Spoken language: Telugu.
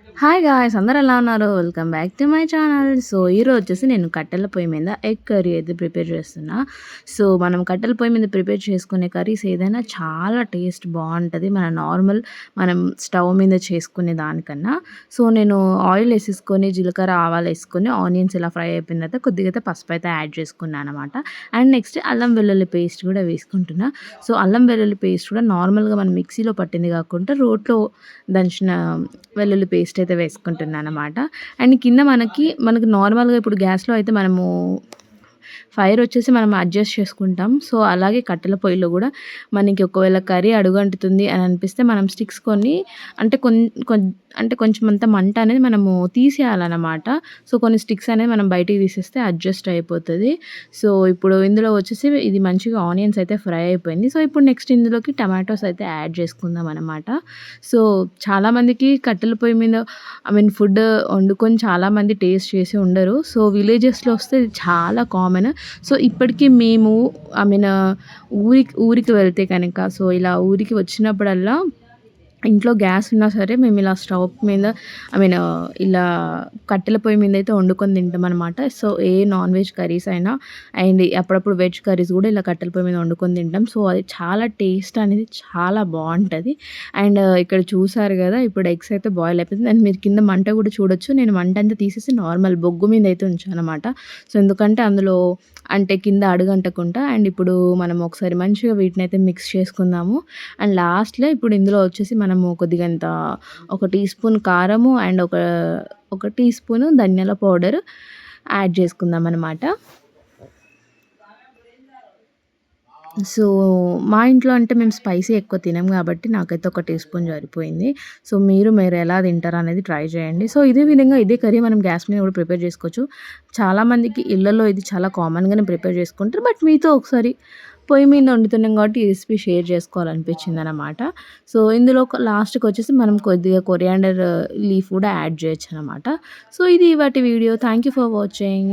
హాయ్ గాయ్స్ అందరూ ఎలా ఉన్నారు? Welcome back to my channel. So, ఈరోజు వచ్చేసి నేను కట్టెల పొయ్యి మీద ఎగ్ కర్రీ అయితే ప్రిపేర్ చేస్తున్నా. సో, మనం కట్టెల పొయ్యి మీద ప్రిపేర్ చేసుకునే కర్రీస్ ఏదైనా చాలా టేస్ట్ బావుంటది. మనం స్టవ్ మీద చేసుకునే దానికన్నా. సో, నేను ఆయిల్ ఏసేసుకొని, జీలకర్ర, ఆవాలేసుకొని, ఆనియన్స్ ఇలా ఫ్రై అయిపోయిన తర్వాత కొద్దిగా అయితే పసుపయితే యాడ్ చేసుకున్నాననమాట. అండ్ నెక్స్ట్ అల్లం వెల్లుల్లి పేస్ట్ కూడా వేసుకుంటున్నా. సో, అల్లం వెల్లుల్లి పేస్ట్ కూడా నార్మల్‌గా మనం మిక్సీలో పట్టింది కాకుండా రోట్లో దంచిన వెల్లుల్లి పేస్ట్ అయితే వేసుకుంటున్నాననమాట. అండ్ కింద మనకు నార్మల్‌గా ఇప్పుడు గ్యాస్‌లో అయితే మనము ఫైర్ వచ్చేసి మనం అడ్జస్ట్ చేసుకుంటాం. సో, అలాగే కట్టెల పొయ్యిలో గూడా మనకి ఒకవేళ కర్రీ అడుగంటుతుంది అని అనిపిస్తే మనం స్టిక్స్ కొన్ని అంటే కొన్ కొన్ అంటే కొంచెమంత మంట అనేది మనము తీసేయాలనమాట. సో, కొన్ని స్టిక్స్ అనేది మనం బయటికి తీసేస్తే అడ్జస్ట్ అయిపోతది. సో, ఇప్పుడు ఇందులో వచ్చేసి ఇది మంచిగా ఆనియన్స్ అయితే ఫ్రై అయిపోయింది. సో, ఇప్పుడు నెక్స్ట్ ఇందులోకి టమాటోస్ అయితే యాడ్ చేసుకుందాం అనమాట. సో, చాలామందికి కట్టెల పొయ్యి మీద ఫుడ్ వండుకొని చాలామంది టేస్ట్ చేసి ఉండరు. సో, విలేజెస్‌లో వస్తే ఇది చాలా కామన్. సో, ఇప్పటికి మేము ఐ మీన్ ఊరికి వెళ్తే కనుక సో, ఇలా ఊరికి వచ్చినప్పుడల్లా ఇంట్లో గ్యాస్ ఉన్నా సరే మేము ఇలా స్టవ్ మీద ఇలా కట్టెల పొయ్యి మీద అయితే వండుకొని తింటామనమాట. సో, ఏ నాన్ వెజ్ కర్రీస్ అయినా అండ్ అప్పుడప్పుడు వెజ్ కర్రీస్ కూడా ఇలా కట్టెల పొయ్యి మీద వండుకొని తింటాం. సో, అది చాలా టేస్ట్ అనేది చాలా బావుంటది. అండ్ ఇక్కడ చూసారు గదా! ఇప్పుడు ఎగ్స్ అయితే బాయిల్ అయిపోయింది. అండ్ మీరు కింద మంట కూడా చూడొచ్చు. నేను మంట అంతా తీసేసి నార్మల్ బొగ్గు మీద అయితే ఉంచాననమాట. సో, ఎందుకంటే అందులో అంటే కింద అడుగంటకుండా అండ్ ఇప్పుడు మనం ఒకసారి మంచిగా వీటినైతే మిక్స్ చేసుకుందాము. అండ్ లాస్ట్‌లో ఇప్పుడు ఇందులో వచ్చేసి మనము కొద్దిగంత ఒక టీ స్పూన్ కారము అండ్ ఒక టీ స్పూను ధనియాల పౌడర్ యాడ్ చేసుకుందామనమాట. సో, మా ఇంట్లో అంటే మేము స్పైసీ ఎక్కువ తినం గాబట్టి నాకైతే ఒక టీ స్పూన్ సరిపోయింది. సో, మీరు ఎలా తింటారనేది ట్రై చేయండి. సో, ఇదే విధంగా ఇదే కర్రీ మనం గ్యాస్ మీద కూడా ప్రిపేర్ చేసుకోవచ్చు. చాలామందికి ఇళ్లలో ఇది చాలా కామన్‌గానే ప్రిపేర్ చేసుకుంటారు. బట్ మీతో ఒకసారి పొయ్యి మీద వండుతున్నాం కాబట్టి ఈ రెసిపీ షేర్ చేసుకోవాలనిపించిందనమాట. సో, ఇందులో లాస్ట్‌కొచ్చేసి మనం కొద్దిగా కొరియాండర్ లీఫ్ కూడా యాడ్ చేయొచ్చనమాట. సో, ఇది ఇవాటి video. Thank you for watching.